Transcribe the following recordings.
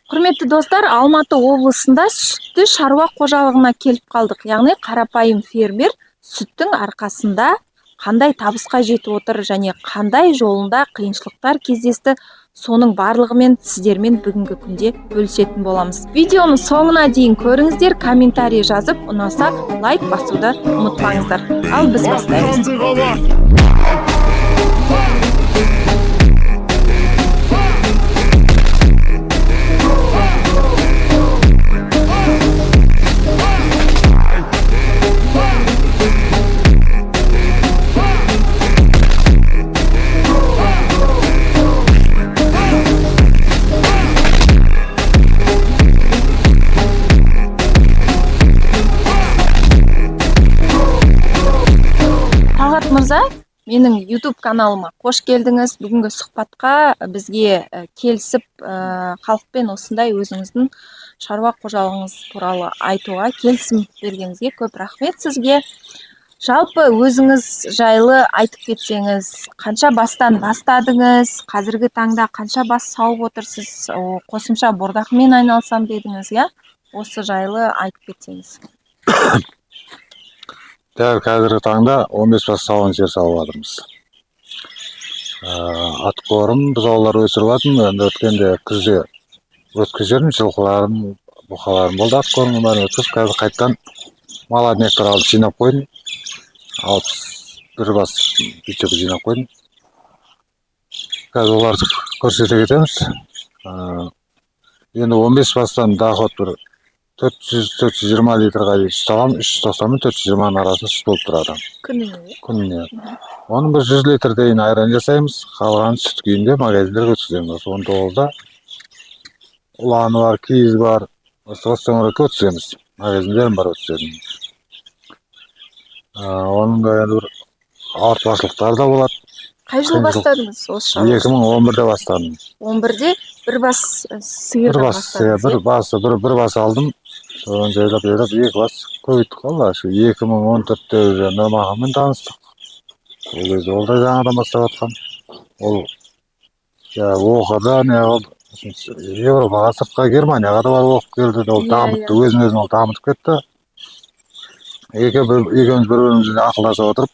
Құрметті достар, Алматы облысында сүтті шаруа қожалығына келіп қалдық. Яғни қарапайым фермер сүттің арқасында қандай табысқа жетіп отыр және қандай жолында қиыншылықтар кездесті, соның барлығымен сіздермен бүгінгі күнде бөлісетін боламыз. Видеоны соңына дейін көріңіздер, комментарий жазып, ұнаса лайк басуды ұмытпаңыздар. Ал біз бастаймыз. Мырза, менің YouTube каналыма қош келдіңіз. Бүгінгі сұхбатқа бізге келісіп, халықпен осындай өзіңіздің шаруа қожалығыңыз туралы айтуға келісім бергеніңізге көп рахмет сізге. Жалпы өзіңіз жайлы айтып кетсеңіз, қанша бастан бастадыңыз, қазіргі таңда қанша бас сауып отырсыз, қосымша бордақымен айналысам дедіңіз, я? Осы жайлы айтып кетсеңіз. Дәл қазіргі таңда 15 бас сауын жер салып жатырмыз. Атқорым, бұзаулар өсіріп жатырмын. Енді өткенде күзде өткізермін, жылқыларым, бұқаларым болды. Атқорымның бәрін өткізіп, қазір қайттан молодняктар алып жинап қойдым. 61 бас бүйчек жинап қойдым. Қазір оларды көрсете кетеміз. Енді 15 бастан доход бір 400-420 литрға дейін сүт аламын, 390 мен 420 арасында сүт болып тұрады. Күніне. Оның бір 100 литр дейін айран жасаймыз, қалған сүт күйінде магазиндерге өткіземіз. 19-да ұланы бар, киіз бар, өткіземіз. Магазиндерім бар өткіземіз. Оның да енді бір ауыртпашылықтар да болады. Қай жыл бастадыңыз осы шаруашылықты? 2011-де бастадым. 11-де бір бас сиыр бастадыңыз? Bir бас алдым. Содан жайлап, екі бас көбейттік қалды. 2014-те уже Нұрмаханмен таныстық. Ол кезде ол да жаңадан бастап жатқан. Ол оқыды, Европаға, сыртқа, Германияға да барып оқып келді. Ол дамытты, өзін ол дамытып кетті. Екеуміз бір-бірімізбен ақылдаса отырып,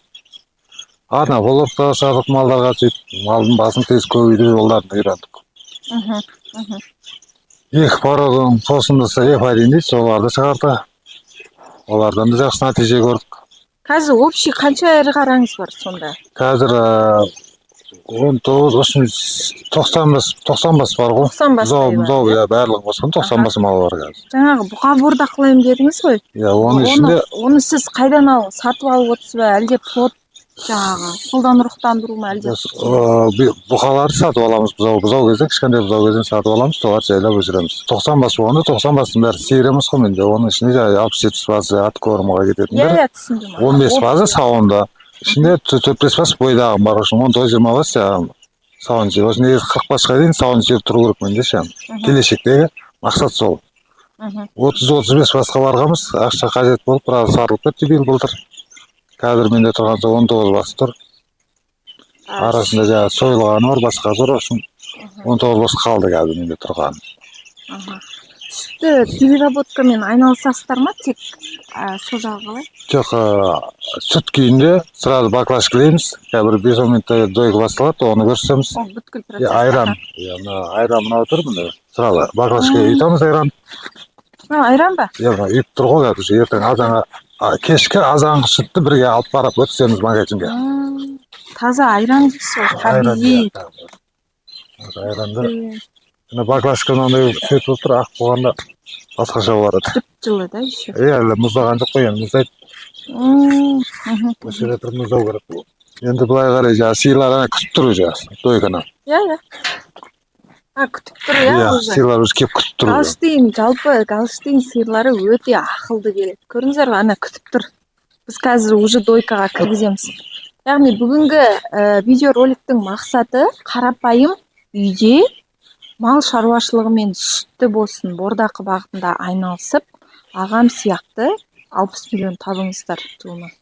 волокта шағып малдарға сөйтіп, малдың басын тез көбейтіп жолдарын үйрендік. Екі пародың қосындысы F1 дейді, соларды шығарды. Олардан да жақсы нәтиже көрдік. Қазір общий қанша ірі қараңыз бар сонда? Қазір 90 бас бар ғой. 90 бас бар. Барлығы қосқан 90 бас мал бар қазір. Жаңағы бұқа бордақылаймын дедіңіз ғой? Оның ішінде... Оны сіз қайдан сатып алып отырсыз ба, әлде плот жаңағы қолдан ұрықтандыру ма, әлде? Бұқаларды сатып аламыз, бұзау кезден, кішкентай бұзау кезден сатып аламыз, соларды жайлап өсіреміз. 90 бас болғанда 90 бастың бәрі сиырымыз ғой менде. Оның ішінде 60-70 басы атқорымға кететіндер. 15 басы сауында. Ішінде 4-5 бас бойдағым бар. 19-20 бас сауын жер. Осы негізі 40 басқа дейін сауын жер тұру керек менде ше. Келешектегі мақсат сол. 30-35 басқа барғанбыз, ақша қажет болып, біраз сатылып кетті биыл былтыр. Қазір менде тұрған 19 бас тұр. Арасында сойылғаны бар, басқа тұр. 19 бас қалды қазір менде тұрған. Сүтті переработкамен айналысасыздар ма, тек сол жағы қалай? Жоқ, сүт күйінде сразу баклажкілейміз. Бір 5 минутта дойка басталады, оны көрсетеміз. Бүткіл процесс. Айран. Айран мынау тұр міне. Сразу баклажкіге үйтеміз айран. Айран ба? Үйіп тұр ғой қазір. Ертең азанға, кешкі азанғы сүтті бірге алып барып өткіземіз магазинге. Таза айран дейсіз ғой, табиғи. Айранды. Баклажканы ондай сөйт болып тұр, ақ болғанда басқаша болады. Түп жылы да еще? Мұздаған жоқ қой, енді мұздайды. Осы ретір мұздау керек бұл. Енді бұлай қарай, сиырлар күтіп тұр уже, дойканы. Күтіп тұр, уже? Сиырлар уже кеп күтіп тұр. Жалпы Галштейн сиырлары өте ақылды келеді. Көріңіздер, күтіп тұр. Біз қазір уже дойкаға кіргіземіз. Яғни бүгінгі видеороликтің мақсаты қарапайым үйде мал шаруашылығымен сүтті болсын, бордақы бағытында айналысып, ағам сияқты 60 миллион табыңыздар жылына.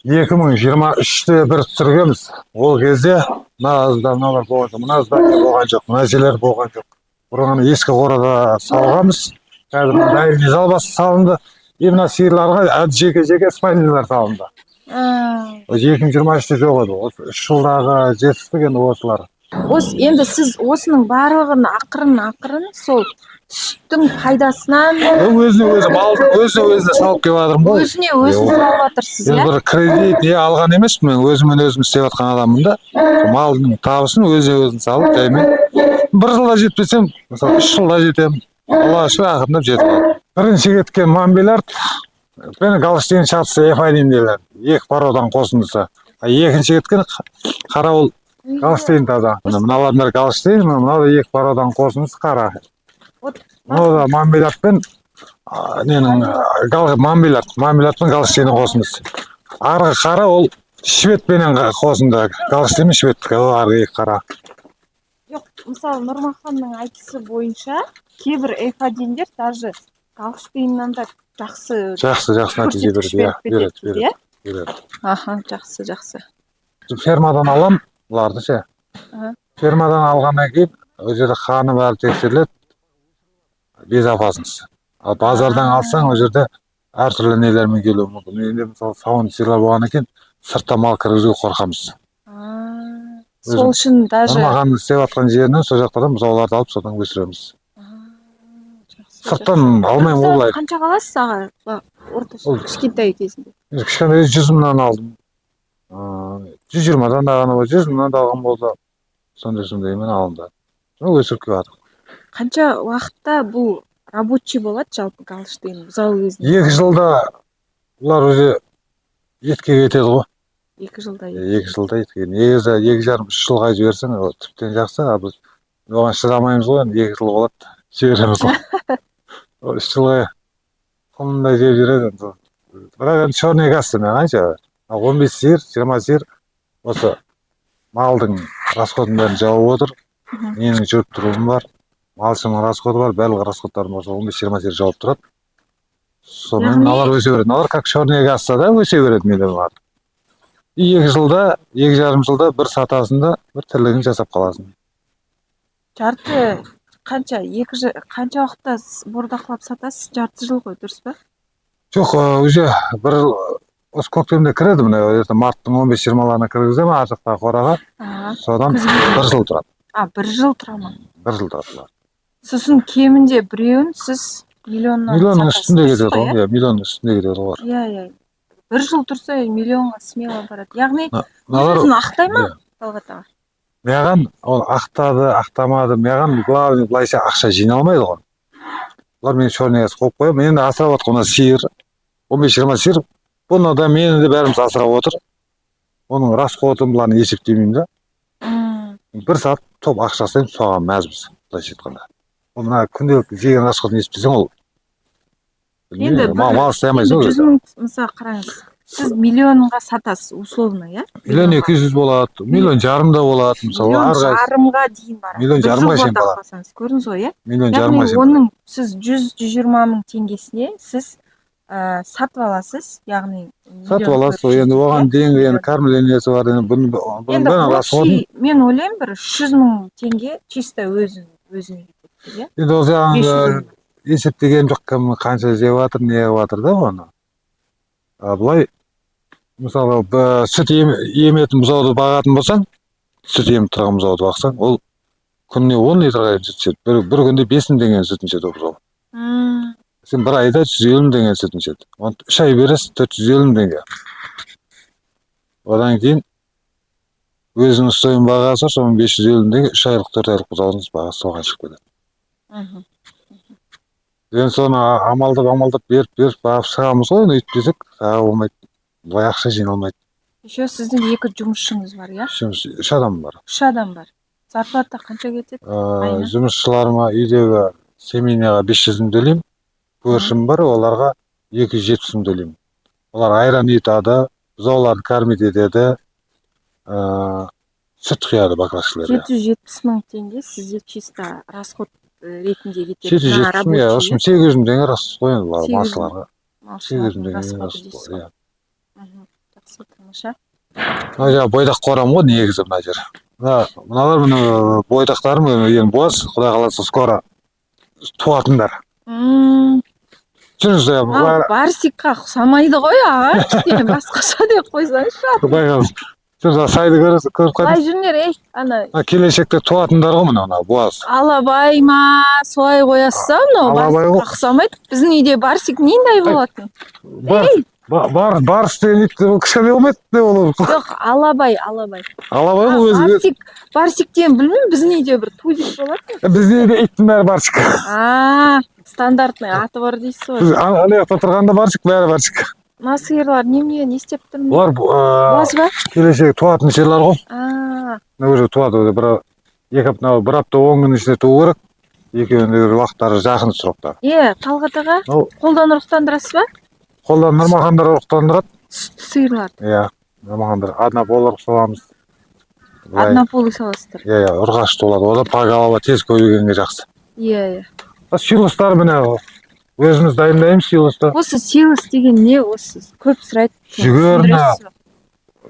2023-те бір түсіргенбіз. Ол кезде мына здание болған жоқ, мына здание болған жоқ, мына жерлер болған жоқ. бұрын ескі қорада салғанбыз. Қазір дайын жалбасы салынды. Мына сиырларға жеке спальнялар салынды. 2023-те жоқ еді. Осы 3 жылдағы жетістік енді осылар. Енді сіз осының барлығын ақырын сол сүттің пайдасынан өзіне малдың өзіне салып келіп жатырмын ғой. Өзіне салып жатырсыз, иә? Бір кредит алған емеспін, мен өзім істеп жатқан адаммын да. Малдың табысын өзіне салып, жаймен 1 жылда жетпесем, мысалы 3 жылда жетем. Алла үшін ақырындап жетіп алдым. Бірінші кеткен Мамбелард, мен Галштейн шатысы Эфадин дейлер. 2 пародан қосындысы. Екінші кеткен Қарауыл Галштейн таза. Мыналар Галштейн, мынау 2 пародан қосындысы қара. Мынау да Мамбелард пен Мамбелард пен Галштейн қосындысы. Арғы қара ол Шведпенен қосынды. Галштейн мен Шведтікі, арғы 2 қара. Жоқ, мысалы Нұрмаханның айтысы бойынша кейбір F1-дер даже Галштейннан да жақсы нәтиже береді. Аха, жақсы. Фермадан алам, бұларды ше. Фермадан алғаннан кейін, ол жерде қаны бәрі тексеріледі, безопасность. Ал базардан алсаң, ол жерде әртүрлі нелермен келуі мүмкін. Енді мысалы сауын сиырлар болғаннан кейін сыртта мал кіргізуге қорқамыз. Сол үшін даже Нұрмаханның істеп жатқан жерінен сол жақтардан бұзауларды алып содан өсіреміз. Сырттан алмаймын олай. Қанша қаласыз аға? Орташа кішкентай кезінде. Кішкентай 100 мыңнан алдым. 120-дан да ғана 100 мыңнан да алған болды. Сондай-сондаймен алынды. Өсіріп келіп жатыр. Қанша уақытта бұл рабочий болады жалпы Галштейн бұзау кезінде? 2 жылда бұлар өзі етке кетеді ғой. 2 жылда 2 жылда етке. Негізі 2,5-3 жылға жіберсең, тіптен жақсы. Біз оған шыдамаймыз ғой, 2 жыл болады. Жібереміз ғой. 3 жылға құмындай жеп жүреді. Бірақ енді черный газды мен қанша? 15 сиыр, 20 сиыр осы малдың расходын бәрін жауып отыр. Менің жүріп тұруым бар. Малшының расходы бар, барлық расходтарым осы 15-20 сиыр жауып тұрады. Сонымен алар өсе береді. Алар как черный газда да өсе береді менен бар. 2 жылда, 2,5 жылда бір сатасында бір тірлігін жасап қаласың. Жарты қанша уақытта бордақылап сатасыз? Жарты жыл ғой, дұрыс па? Жоқ, уже бір осы көктемде кіреді, марттың 15-20-ларына кіргіземін ар жақтағы қораға. Содан 1 жыл тұрады. 1 жыл тұра ма? 1 жыл тұрады. Сосын кемінде біреуін сіз миллионнан миллионның үстінде кетеді ғой. Иә, миллионның үстінде кетеді ғой. Иә. 1 жыл тұрса миллионға смело барады. Яғни өзін ақтай ма Талғат аға? Маған ол ақтады, ақтамады. Маған главный былайша ақша жиналмайды ғой. Олар мені черный газ қойып қойып, мен асырап отқан сиыр, 15-20 сиыр, бұны да мені де бәріміз асырап отыр. Оның расходын бұланы есептемеймін да. 1 сағат топ ақшасымен соған мәзбіз, былайша айтқанда. Мына күнделікті жеген расходын есептесең ол. Енді мал істей алмайсың ғой. 100 мың мысалы қараңыз. Сіз миллионға сатасыз, условно, иә? 1,2 миллион болады, 1,5 миллион да болады, мысалы. 1,5 миллионға дейін барады. 1,5 миллионға шейін барады. Көрдіңіз ғой, иә? 1,5 миллионға Яғни шейін. оның сіз 100-120 мың теңгесіне сіз сатып аласыз, яғни сатып аласыз, енді оған дейінгі енді кормлениясы бар, енді мен ойлаймын бір 300 мың теңге чисто өзіне кетеді, иә? Енді ол жағын есептеген жоқ, кім қанша жеп жатыр, не қылып жатыр да оны. Бұлай, мысалы, сүт еметін бұзауды бағатын болсаң, сүт еміп тұрған бұзауды бақсаң, ол күніне 10 литрға сүт ішеді. Бір күнде 5 мың теңгенің сүтін ішеді ол бұзау. Сен бір айда 150 мың теңгенің сүтін ішеді. 3 ай бересіз 450 мың теңге. Одан кейін өзінің ұстайын бағасы, соның 550 мың теңге, 3 айлық 4 айлық бұзаудың бағасы соған шығып кетеді. Енді соны амалдап беріп бағып шығамыз ғой, өйтпесек, болмайды. Бұлай ақша жиналмайды. Еще сіздің 2 жұмысшыңыз бар, иә? 3 адам бар. 3 адам бар. Зарплата қанша кетеді? Жұмысшыларыма үйдегі семейняға 500 мың төлеймін. Көршім бар, оларға 270 мың төлеймін. Олар айран етады, бұзауларды кормить етеді, сүт құяды баклашкаларға. 770 мың теңге сізде чисто расход ретінде кетеді. 770 мың, осымен 800 мың теңге расход қойын малшыларға. 800 мың теңге расход қойын. Жақсы, тамаша. Бойдақ қорам ғой негізі мына жер. Мыналар міне бойдақтарым енді боз, Құдай қаласа скоро туатындар. Жүріңіз, Барсикқа ұқсамайды ғой аға, кішкене басқаша деп қойсаңызшы. Құдай қаласа. Жүріңіз, сайды көріп Қалай қайдыңыз. жүріңдер, ана. Келешекте туатындар ғой мына боз. Алабай ма, солай қоясыз мынау барсикқа ұқсамайды. Біздің үйде барсик нендей болатын? Барс деген ит кішкене болмайды деп ол. Жоқ, алабай. Алабай ғой өзі. Барсиктен білмеймін, біздің үйде бір тузик болады. Біздің үйде иттің бәрі барсик. Стандартный аты бар дейсіз ғой. Біз ана жақта тұрғанда барсик, бәрі барсик. Мына сиырлар немене, не істеп тұрмын? Олар боз ба? Келешегі туатын сиырлар ғой. Уже туады, бір апта 10 күн ішінде туу керек. Екеуінің уақыттары жақын сұрақтар. Талғат аға, қолдан ұрықтандырасыз ба? Қолдан нұрмахандар ұрықтандырады. Сиырлар. Нұрмахандар. Однопол ұрық саламыз. Однополый саласыздар. Ұрғашты болады. Ода пагалава тез көбейгенге жақсы. Силостар міне өзіміз дайындаймыз силосты. Осы силос деген не осы? Көп сұрайды. Жүгеріні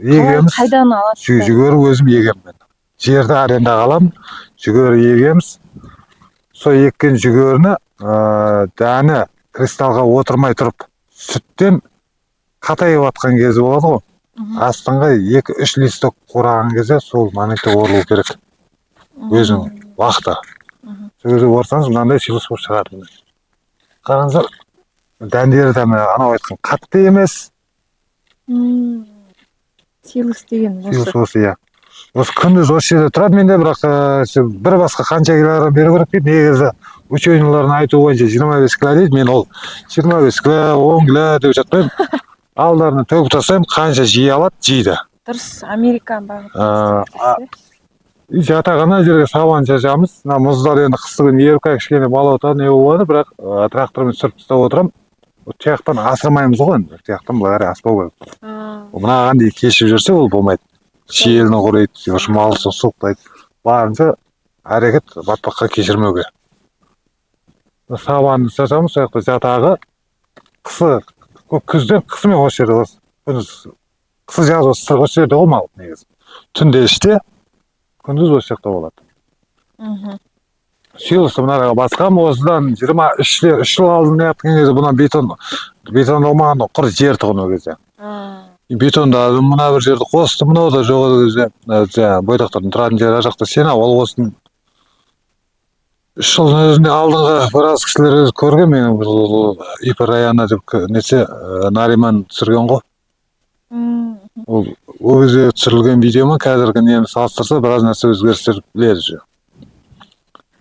егеміз. Қайдан аласыз? Жүгері өзім егемін. Жерді арендаға аламын. Жүгері егеміз. Сол еккен жүгеріні дәні кристалға отырмай тұрып сүттен қатайып атқан кезі болады ғой. Астыңға 2-3 листок қураған кезде сол моментте орылу керек. Өзің уақыты. Сол кезде орсаңыз мынандай силос болып шығады. Қараңыздар, дәндері де анау айтқан қатты емес. Силос деген осы. Силос осы, Осы күндіз осы жерде тұрады менде, бірақ бір басқа қанша килограмм беру керек дейді. Негізі учениялардың айтуы бойынша 25 кило дейді. Мен ол 25 кило, 10 кило деп жатпаймын. Алдарына төгіп тастаймын, қанша жей алады, жейді. Дұрыс, американ бағыт. Жатағана жерге сабан шашамыз. Мұздар енді қысты күн еріп кішкене балаута не болады, бірақ трактормен сүріп тастап отырамын. Тияқтан асырмаймыз ғой енді. Тияқтан былай аспау керек. Мынаған дейін кешіп жүрсе ол болмайды. Шиеліні құрайды, малысы сұқтайды. Барынша әрекет батпаққа кешірмеуге. Сабанды шашамыз, сояқта жатағы күзден қысымен осы жерде осы. Қысы жаз осы жерде болмалы негізі. Түнде іште, күндіз осы жақта болады. Силосты мұнараға басқам, осыдан 23 жыл алдын яқтың кезде бұна бетон болмаған құр жер тұғын о кезде. Бетонда мына бір жерді қосты, мынау да жоқ кезде бойдақтардың тұратын жері жақта сена, ол осының 3 жылдың өзінде алдыңғы біраз кісілер көрген менің бұл Ипа районы деп несе Нариман түсірген ғой. Ол кезде түсірілген видеома қазіргі нені салыстырса біраз нәрсе өзгерістер біледі.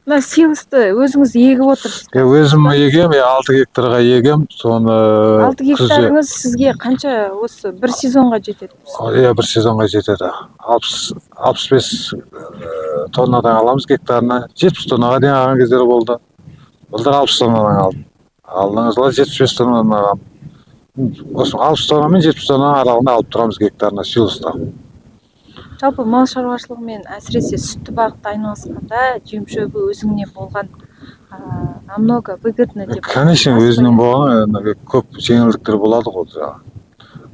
Мына силосты өзіңіз егіп отырсыз? Өзім егем, 6 гектарға егем. 6 гектарыңыз сізге қанша осы бір сезонға жетеді? Бір сезонға жетеді. 65 тоннадан аламыз гектарына. 70 тоннаға дейін алған кездері болды. Былтыр 60 тоннадан алдым. Алдыңғы жылы 75 тоннадан алғам. Осы 60 тонна мен 70 тонна аралығында алып тұрамыз гектарына силоста. Жалпы мал шаруашылығымен әсіресе сүтті бағытта айналысқанда жем-шөбі өзіңнен болған намного выгодно деп. Конечно, өзінен болған көп жеңілдіктер болады ғой жаңа.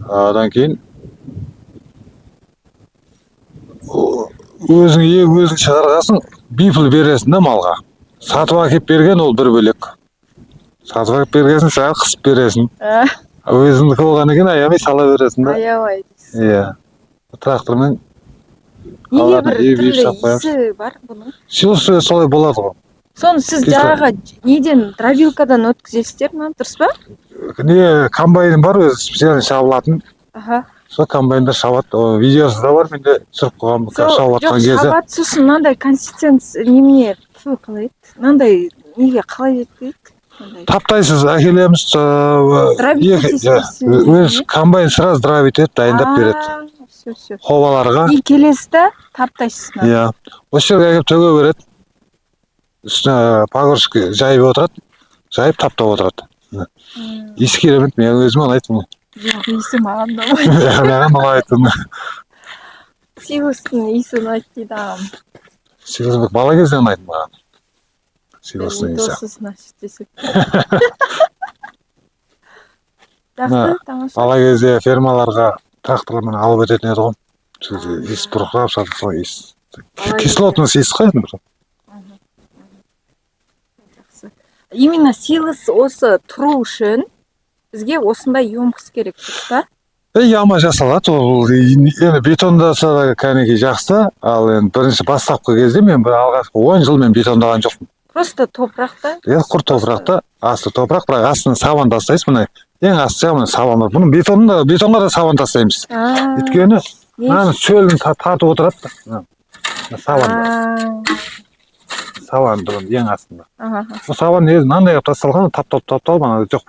Одан кейін өзің шығарғасын бипіл бересің да малға. Сатып әкеп берген ол бір бөлек. Сатып әкеп бергесін саған қысып бересің. Өзіңдікі болған екен аямай сала бересің да. Аямай. Трактормен неге бір түрлі иісі бар бұның? Силосы солай болады ғой. Соны сіз жаңағы неден, дробилкадан өткізесіздер ма, дұрыс па? Комбайным бар өзі специально шабылатын. Сол комбайнда шабады. Видеосы да бар, менде түсіріп қойғам шабылатқан кезі. Жоқ, шабады, сосын мынандай консистенция немене қалай еді? Мынандай неге қалай жетпейді? Таптайсыз, әкелеміз. Өз комбайн сразу дробит етіп, дайындап береді. Хобаларға. Келесіді таптайсыз ма? Осы жерге әкеп төге береді. Үстіне погрузчик жайып отырады. Жайып таптап отырады. Иісі керемет, мен өзіме ұнайтын. Жоқ, иісі маған да ұнайды. Маған ұнайтын. Силостың иісі ұнайды дейді ағам. Силостың бала кезден ұнайтын маған. Силостың иісі. Досыз насip десек. Жақсы, тамаша. Бала кезде фермаларға трактормен алып өтетін еді ғой. Иіс бұрқырап жатыр сол иіс. кислотный иіс қой енді. Жақсы. Именно силос осы тұру үшін бізге осындай емкіс керек дұрыс па? Яма жасалады, ол енді бетондаса да кәнекей жақсы, ал енді бірінші бастапқы кезде мен бір алғашқы 10 жыл мен бетондаған жоқпын. Просто топырақта? Құр топырақта, асты топырақ, бірақ астына сабан тастайсыз, мына ең асты жағынан сабан бар. Бұны бетонға да сабан тастаймыз. Өйткені шөлін тартып отырады да. Сабан. Сабан тұрын ең астында. Бұл сабан өзі мынандай қылып тасталған, тапталып, ана жоқ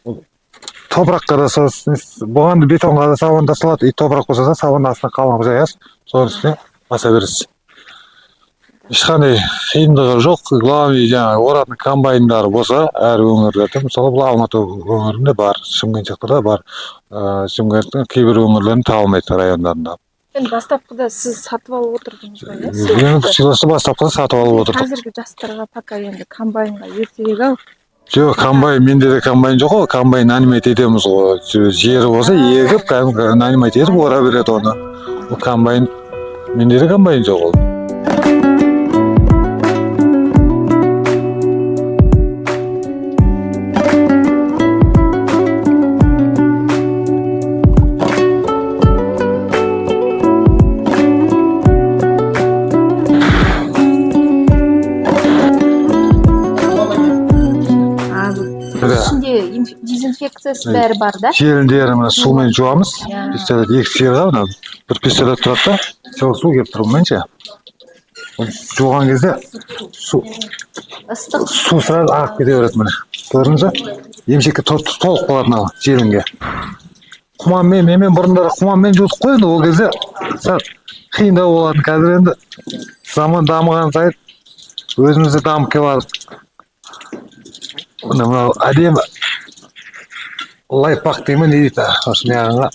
болып топыраққа да бұған бетонға да сабан тасталады, топырақ болса да сабан астына қалмап жаясыз, соның үстіне баса бересіз. Ешқандай қиындығы жоқ. Главный жаңағы оратын комбайндары болса, әр өңірлерде, мысалы бұл Алматы өңірінде бар, Шымкент жақтарда бар, Шымкенттің кейбір өңірлерін табылмайды райондарында. Енді бастапқыда сіз сатып алып отырдыңыз ба, иә? Енді силосты бастапқыда сатып алып отырдық. Қазіргі жастарға пока енді комбайнға ертерек-ау. Жоқ, комбайн, менде де комбайн жоқ қой, комбайн нанимать етеміз ғой. Жері болса, егіп, нанимать етіп ора береді оны. Бұл комбайн, менде де комбайн жоқ ол. Дезинфекциясы бәрі бар да? Желіндері сумен жуамыз. Пистолет екі сиырға, бір пистолет тұрады да, су келіп тұрмайынша. Жуған кезде су сразу ағып кете береді міне. Көрдіңіз ба? Емшекке толық болады мынау желінге. Құманмен, мен бұрындары құманмен жудық қой енді, ол кезде қиындау болатын. Қазір енді заман дамыған сайын өзімізді дамып келіп мынау әдемі лайфхак деймін, не дейді, осы мияғанға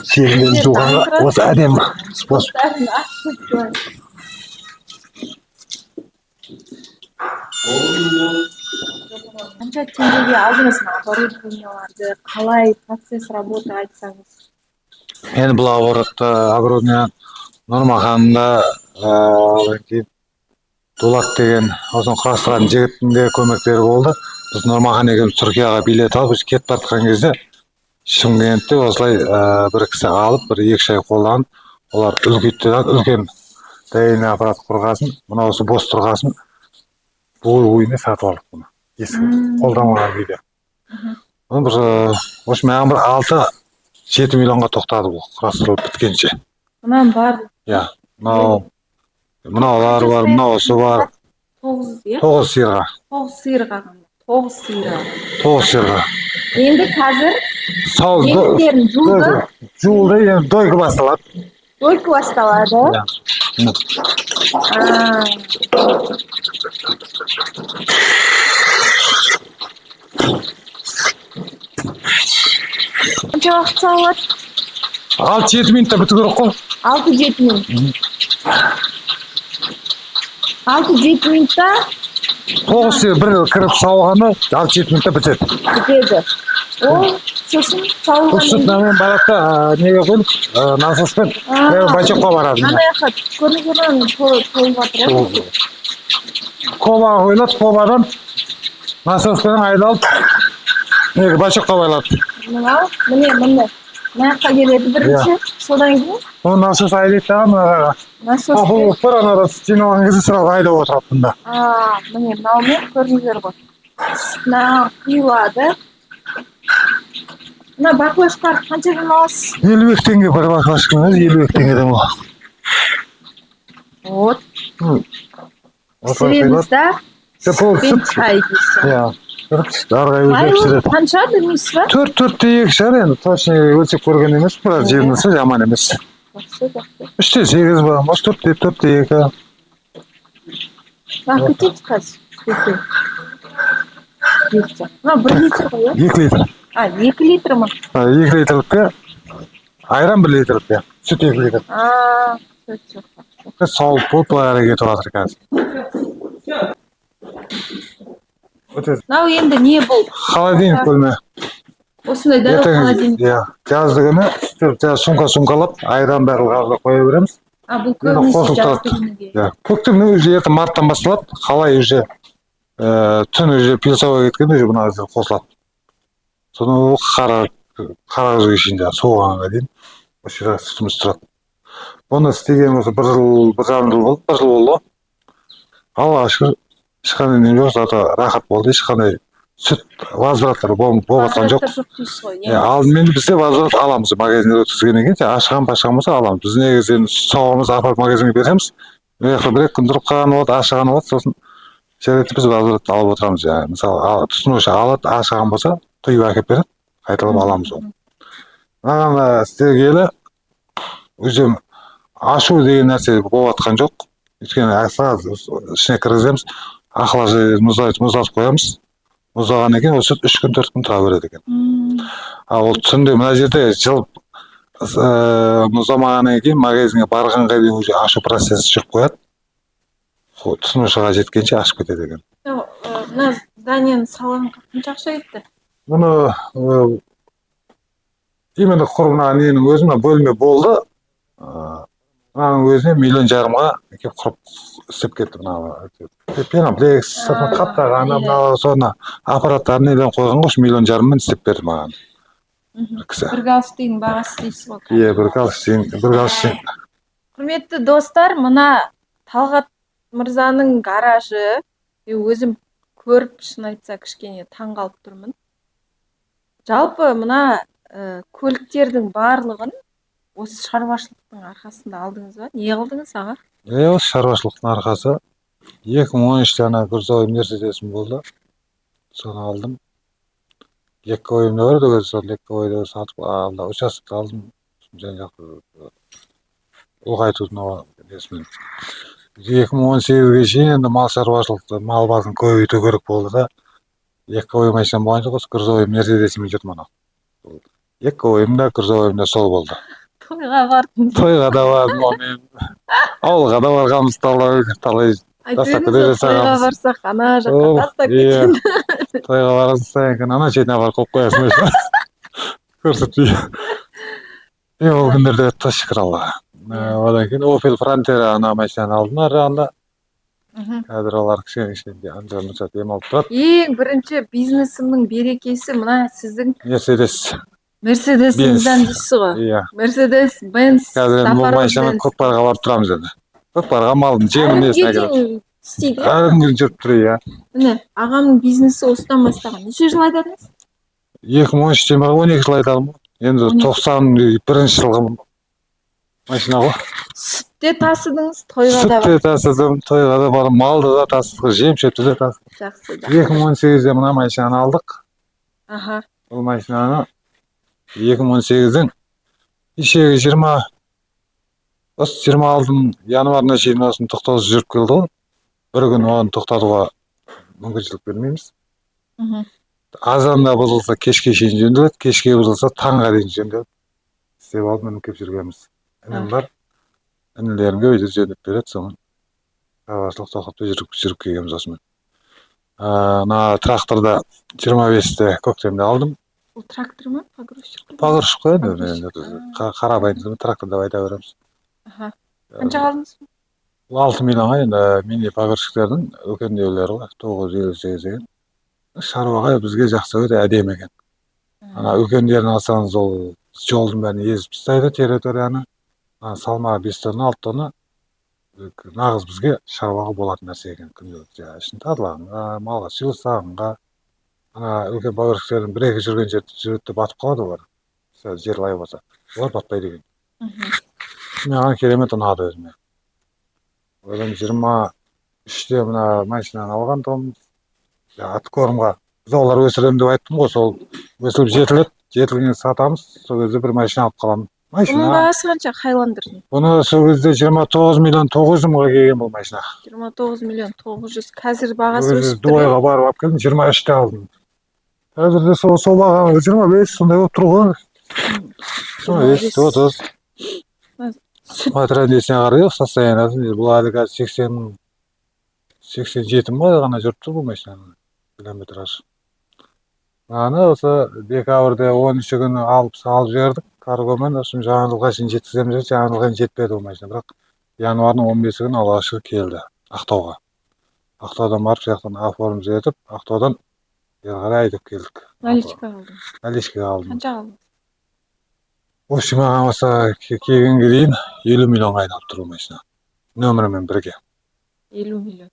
желінен жуғанға осы әдемі способ. Қанша теңгеге алдыңыз оборудованияларды, қалай процесс работы айтсаңыз? Енді бұл оборудование Нұрмаханында Дулат деген осыны құрастырған жігіттің де көмектері болды. Біз Нұрмахан екеуміз Түркияға билет алып, кетіп бартқан кезде Шымкентте осылай бір кісі алып, бір 2 ай қолданып, олар үлкен дәйіне аппарат құрғасын, мына осы бос тұрғасын, бұл ойыны сатып алдық бұны. Ескі қолданған күйде. Бұны бір, осы маған бір 6-7 миллионға тоқтады бұл құрастырылып біткенше. Мұнан бар? Иә, мынаулар бар, мынаусы бар. 9 сиырға. 9 сиырға. 9 сиырға. Енді қазір еңдерін жуылды? Жуылды, енді дойка басталады. Дойка басталады? Қанша уақыт салады? 6-7 минутта біту керек қой. 6-7 минут. 6-7 минутта 9 сиыр бір кіріп сауғаны 6-7 минутта бітеді. Бітеді. Ол сосын сауылған. Сүтнамен барады, неге қойып, насоспен бачокқа барады. Анаяққа көрінген толып жатыр. Кобаға қойылады, кобадан насоспен айдалып, неге бачокқа байлады. Міне. Наяққа келеді бірінші, содан кейін? Оны насос айдайды да, мұнаға. Насос? Бұл ұқпыр, анада жинаған кезде сразу айдап отырады бұнда. Міне, мынаумен көріңіздер ғой. Сүтіне құйылады. Мына баклажкалар қаншадан аласыз? 52 теңге бір баклажка, 52 теңгеден ол. Вот. Пісіреміз да, сүтпен чай дейсің. Иә. Арғай өзі пісіреді. Қанша білмейсіз ба? 4-4-2 шығар енді, точно өлсек көрген емес, бірақ жерінесі жаман емес. 3-8 бар, может 4-4-2. Кетеді қазір. Мына 1 литр ғой, 2 литр. 2 литр ма? 2 литрлікке, айран 1 литрлікке, сүт 2 литр. Сауып болып, бұлай әрекет оратыр қазір. Мынау енді не бұл? Холодильник бөлме. Осындай дәл холодильник. Иә, жазды күні сумкалап, айран бәрі қабылдап қоя береміз. Бұл көбінесе жазды күніге. Иә, көктемде уже ерте марттан басталады, қалай уже түн уже пилсауға кеткенде уже мына қосылады. Соны қара күзге шейін соғанға дейін осы жерде сүтіміз тұрады. Оны істеген осы бір жарым жыл болды, бір жыл болды. Аллаға шүкір, ешқандай не жоқ, зато рахат болды, ешқандай сүт возвраттар болып жатқан жоқ. Алдымен бізде возврат аламыз, магазинге өткізгеннен кейін ашқан болса аламыз. Біз негізі соғымыз апарып магазинге береміз. Бір-екі күн тұрып қалған болады, ашаған болады, сосын жарайды біз возврат алып отырамыз. Мысалы, тұтынушы алады, ашқан болса, құйып әкеп береді, қайталап аламыз оны. Маған істегелі уже ашу деген нәрсе болып жатқан жоқ. Өйткені ішіне кіргіземіз, ақталған мұздатып қоямыз. Мұздағаннан кейін ол сүт 3 күн 4 күн тұра береді екен. Ол түнде мына жерде жылып мұздамағаннан кейін магазинге барғанға дейін уже ашу процесі жүріп қояды. Тұтынушыға жеткенше ашып кетеді екен. Мына зданияны салғанға қанша ақша кетті? Бұны именно құрбына ненің өзіне бөлме болды. Мынаның өзіне 1,5 миллионға кеп құрып істеп кетті. Пеноплекс, қаптаған, соны аппараттарын неден қойған ғой, 1,5 миллионмен істеп берді маған. Бір галстуктың бағасы дейсіз ғой. Иә, бір галстук. Құрметті достар, мына Талғат мырзаның гаражы, өзім көріп шын айтса кішкене таңғалып тұрмын. Жалпы мына көліктердің барлығын осы шаруашылықтың арқасында алдыңыз ба? Не қылдыңыз аға? Осы шаруашылықтың арқасы 2013-те грузовой мерседесім болды. Соны алдым. Легковойымда бар еді, сол легковойды сатып алды, участокты алдым. Жан жақты ұлғайтудың несімен. 2018-ге шейін енді мал шаруашылықты, мал басын көбейту керек болды да. Легковой машинам болған жоқ, грузовой мерседесімен жүрдім ана. Легковойымда, грузовойымда сол болды. Тойға бардым. Тойға да бардым, мен ауылға да барғанбыз, талай айтыңыз, тойға барсақ ана жаққа тастап кетеді. Тойға барсақ ана шетіне апарып қойып қоясың. Көрсетпей. Ол күндерде шүкір Аллаға. Одан кейін Opel Frontera ана машинаны алдым ар жағында. Қазір олар кішкене анда-мында демалып тұрады. Ең бірінші бизнесімнің берекесі мына сіздің Мерседесіңізден дейсіз ғой. Иә. Мерседес, Бенц, қазір бұл машинамен көкпарға барып тұрамыз енді. Көкпарға малдың жеңін несіне келіп. Әр күн жүріп тұр, иә. Міне, ағамның бизнесі осыдан бастаған. Неше жыл айдадыңыз? 2013-тен бері 12 жыл айдадым. Енді 91 жылғы машина ғой. Сүтте тасыдыңыз, тойға да бар. Сүтте тасыдым, тойға да бар, малды да тасыдық, жем-шөпті де тасыдық. Жақсы. 2018-де мына машинаны алдық. Бұл машинаны 2018-дің ішегі 26 январына шейін осын тоқтаусыз жүріп келді ғой. Бір күн оны тоқтатуға мүмкіншілік бермейміз. Азанда бұзылса кешке шейін жөнделеді, кешке бұзылса таңға дейін жөнделеді. Істеп алып мініп кеп жүргенбіз. Інім бар, інілерімге өйдір жөндеп береді, соның шаруашылық тоқтатпай жүріп келгенбіз осымен. Тракторда 25-те көктемде алдым. Бұл трактор ма? Погрузчик? Погрузчик қой енді. Қарабайын трактор деп айта береміз. Қанша қалдыңыз? 6 миллионға енді мини погрузчиктердің үлкендеулері ғой, 958 деген. Шаруаға бізге жақсы өте әдемі екен. Үлкендерін алсаңыз ол жолдың бәрін езіп тастайды территорияны. Салмағы 5 тонна, 6 тонна. Нағыз бізге шаруаға болатын нәрсе екен. Ішін тазалағанға, малға сыйласағанға. Үлкен погрузчиктердің бір-екі жүрген жерді батып қалады олар. Жер лай болса. Олар батпайды екен. Маған керемет ұнады өзіме. Одан 23-те мына машинаны алған том. Аткормға. Біз олар өсірем деп айттым ғой, сол өсіліп жетіледі. Жетілген сатамыз, сол кезде бір машина алып қаламын. Бұның бағасы қанша Хайландердің? Бұны сол кезде 29 миллион 900 мыңға келген бұл машина. 29 миллион 900. Қазір бағасы өсіп тұр. Дуайға барып алып келдім, 23-те алдым. Қазірде сол баға 25 сондай болып тұр ғой. 25, 30. Традицияға қарай состояниесі бұл әлі қазір 87 мың ғана жүріп тұр бұл машинаның километраж. Аны осы декабрьде 13 күні алып жібердік каргомен. Осыны жаңа жылға шейін жеткіземіз деп, жаңа жылға жетпеді ол машина. Бірақ январдың 15 күні алғашқы келді Ақтауға. Ақтаудан барып, сол жақтан оформ етіп, Ақтаудан бері қарай айдап келдік. Наличка алдым. Наличкаға алдым. Қанша алдың? В общем, маған осы келгенге дейін 50 миллион айналып тұр машина. Нөмірімен бірге. 50 миллион.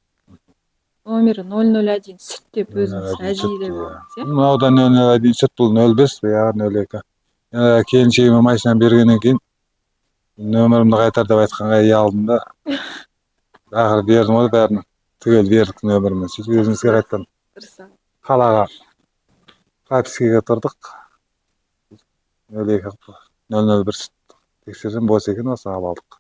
Номері 001 сүт деп өзіңіз әжейлеп алдыңыз, иә? Мынауда 001 сүт, бұл 05, яғни 02. Келіншегіме машинаны бергеннен кейін нөмірімді қайтар деп айтқанға алдым да. Ақыры бердім ғой бәрін. Түгел бердік нөмірімді. Сөйтіп өзімізге қайтадан қалаға пропискаға тұрдық. 001 сүт тексерсем бос екен, осы алып алдық.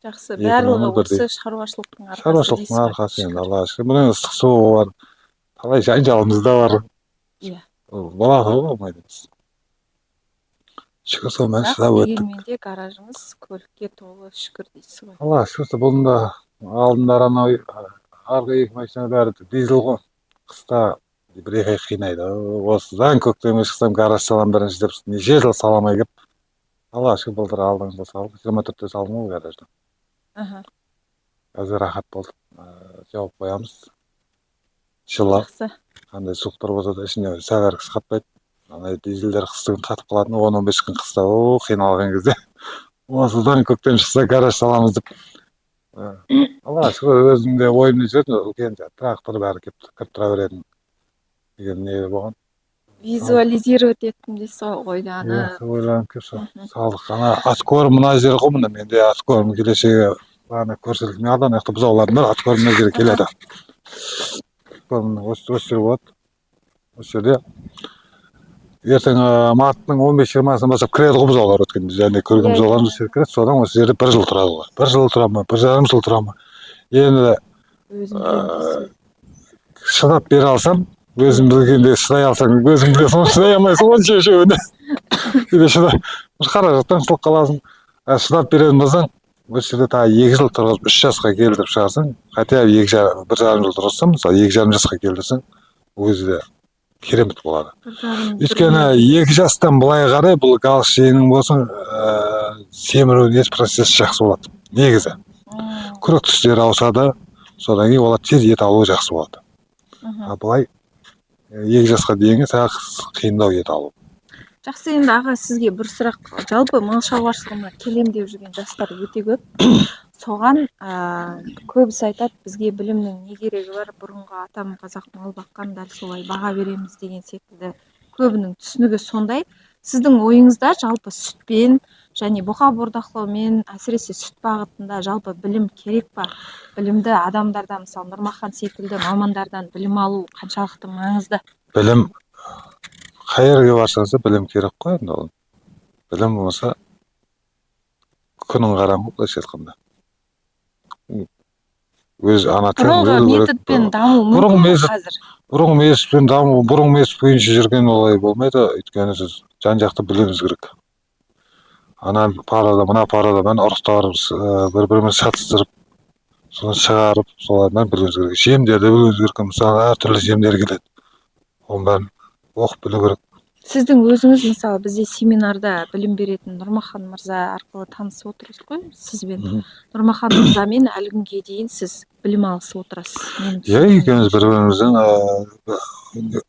Жақсы, барлығы осы шаруашылықтың арқасы. Шаруашылықтың арқасы енді, Аллаға шүкір. Бұның ыстық суы бар. Талай жанжалымыз да бар. Иә. Болады ғой, болмайды. Шүкір, сонымен шыдап өттік. Дегенмен де гаражыңыз көлікке толы, шүкір дейсіз ғой. Аллаға шүкір, бұның да алдындары анау арғы екі машина бәрі дизель ғой. Қыста бір-екі ай қинайды. Осыдан көктемге шықсам гараж салам бірінші деп неше жыл саламай келіп. Аллаға шүкір, былтыр алдыңғы жыл салдық. 24-те салдым ғой гаражды. Қазір рахат болды. Жауып қоямыз. Жылы. Қандай суықтар болса да ішіне сәлер қыс қатпайды. Андай дизельдер қыстығын қатып қалатын, 10-15 күн қыста қиналған кезде. Осыдан көктем шықса гараж саламыз деп. Аллаға шүкір, өзімде ойымда жүретін, үлкен трактор бәрі кіріп тұра беретін деген не болған. Визуализировать еттім дейсіз ғой ойданы. Ойланып келіп салдық. Ана аткорым мына жер ғой, мына менде аткорым келешегі бана көрсетілмей алды, ана жақта бұзаулардың бәрі аткорым мына жерге келеді. Осы жер болады. Осы жерде ертең марттың 15-20-сынан бастап кіреді ғой бұзаулар, өткен және көрген бұзаулар осы жерге кіреді. Содан осы жерде 1 жыл тұрады ғой. 1 жыл тұра ма, 1,5 жыл тұра ма. Енді шыдап бере алсам, өзім білгенде шыдай алсаң, өзім білген шыдай алмайсың ғой шешеуіне. Қаражаттан қысылып қаласың. Шыдап беретін болсаң, осы жерде тағы 2 жыл тұрғызып 3 жасқа келдіріп шығарсың, хотя 1,5 жыл тұрғызсам, мысалы 2,5 жасқа келдірсең, өзі де керемет болады. Өйткені 2 жастан былай қарай бұл галс жеңнің болсын, семірудің процесі жақсы болады. Негізі. Күрек түстері ауысады, содан кейін олар тез ет алуы жақсы болады. Былай 2 жасқа дейінгі сәл қиындау ет алу. Жақсы, енді аға, сізге бір сұрақ. Жалпы мал шаруашылығына келем деп жүрген жастар өте көп. Соған көбісі айтады, бізге білімнің не керегі бар, бұрынғы атам қазақ мал баққан, дәл солай баға береміз деген секілді көбінің түсінігі сондай. Сіздің ойыңызда жалпы сүтпен және бұқа бордақылаумен, әсіресе сүт бағытында жалпы білім керек па? Білімді адамдардан, мысалы Нұрмахан секілді мамандардан білім алу қаншалықты маңызды? Білім қай жерге барсаңыз да білім керек қой енді ол. Білім болмаса күнің қараңғы былайша айтқанда. Өз ана тілін бұрынғы методпен даму мүмкін қазір? Бұрынғы методпен даму, бұрынғы метод бойынша жүрген олай болмайды, өйткені сіз жан-жақты білуіңіз керек. Ана парада, мына парадамен ұрықтарып, бір-бірімен шатыстырып, соны шығарып, солардан білуіңіз керек. Жемдерді білуіңіз керек, мысалы әртүрлі жемдер келеді. Оның бәрін оқып білу керек. Сіздің өзіңіз мысалы бізде семинарда білім беретін Нұрмахан мырза арқылы танысып отырсыз ғой, сізбен. Нұрмахан мырзамен әлі күнге дейін сіз білім алысып отырасыз. Иә, екеуміз бір-біріміздің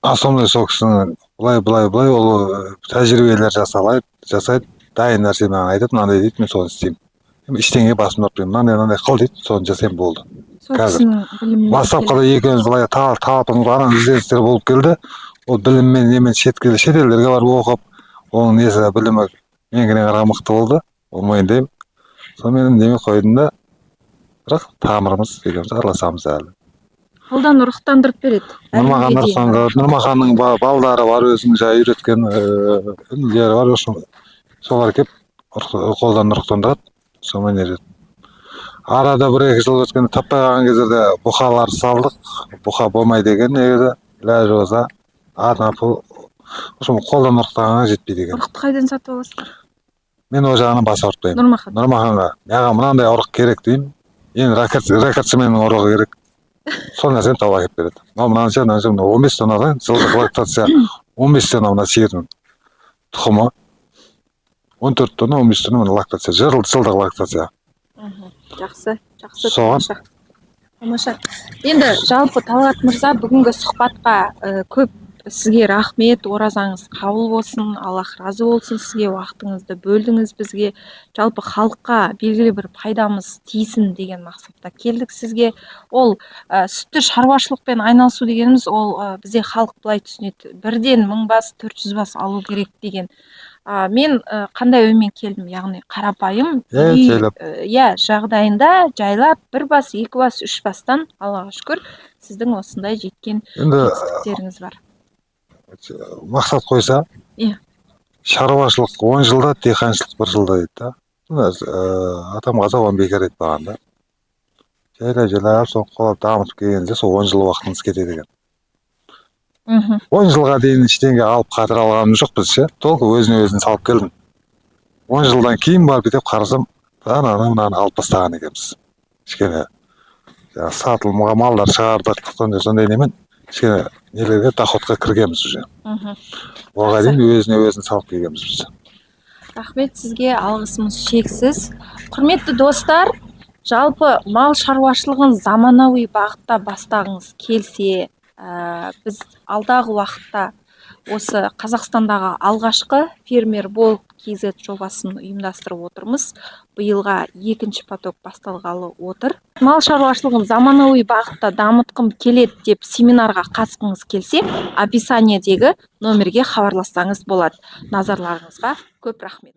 основной сол кісінің былай ол тәжірибелер жасайды, дайын нәрсе маған айтады, мынандай дейді, мен соны істеймін. Ештеңеге басым ұрпаймын, мынандай қыл дейді, соны жасаймын болды. Бастапқыда екеуміз былай талпынып ана ізденістер болып келді. Ол біліммен немен шетелдерге барып оқып, оның несі білімі менгіден қараған мықты болды, ол мойындаймын. Сонымен неме қойдым да, бірақ тамырымыз екеуміз араласамыз әлі. Қолдан ұрықтандырып береді. Нұрмаханның балдары бар, өзінің жай үйреткен үлгілері бар, солар кеп қолдан ұрықтандырады, сонымен ереді. Арада 1-2 жыл өткенде таппай қалған кездерде бұқалар салдық, бұқа болмай деген негізі, ләжі болса, атапыл, қолдан ұрықтағанға жетпейді екен. Ұрықты қайдан сатып аласыздар? Мен ол жағынан бас ауыртпаймын. Нұрмаханға, маған мынандай ұрық керек деймін. Енді рекордсменнің ұрығы керек. сол нәрсені тауып әкеліп береді. Мынанша 15 тоннадан жылдық лактация 15 тонна мына сиырдың тұқымы, 14 тонна 15 тонна мына лактация, жылдық лактация. Жақсы, тамаша. Енді жалпы Талғат мырза, бүгінгі сұхбатқа көп сізге рахмет, оразаңыз қабыл болсын, Аллах разы болсын, сізге уақытыңызды бөлдіңіз бізге. Жалпы халыққа белгілі бір пайдамыз тиісін деген мақсатта келдік сізге. Ол сүтті шаруашылықпен айналысу дегеніміз, ол бізде халық былай түсінеді, бірден 1000 бас, 400 бас алу керек деген. Мен қандай оймен келдім, яғни қарапайым жағдайында жайлап 1 бас, 2 бас, 3 бастан, Аллаға шүкір, сіздің осындай жеткен жетістіктеріңіз бар. Мақсат қойса, шаруашылық 10 жылда, диқаншылық 1 жылда дейді да. Атам қазақ 10 бекер айтпаған да. Жайлап соны қолап дамытып келгенде сол 10 жыл уақытымыз кетеді екен. 10 жылға дейін ештеңе алып қатыр алғаным жоқ біз ше. Толық өзіне салып келдім. 10 жылдан кейін барып деп қарасам, мынаны алып тастаған екенбіз. Кішкене сатылымға малдар шығардық, сондай немен кішкене нелерге доходқа кіргенбіз уже. Оған дейін өзіне салып келгенбіз біз. Рахмет сізге, алғысымыз шексіз. Құрметті достар, жалпы мал шаруашылығын заманауи бағытта бастағыңыз келсе, біз алдағы уақытта осы Қазақстандағы алғашқы фермер бол KZ жобасын ұйымдастырып отырмыз. Биылға 2-ші поток басталғалы отыр. Мал шаруашылығын заманауи бағытта дамытқым келеді деп семинарға қатысқыңыз келсе, описаниедегі номерге хабарлассаңыз болады. Назарларыңызға көп рахмет.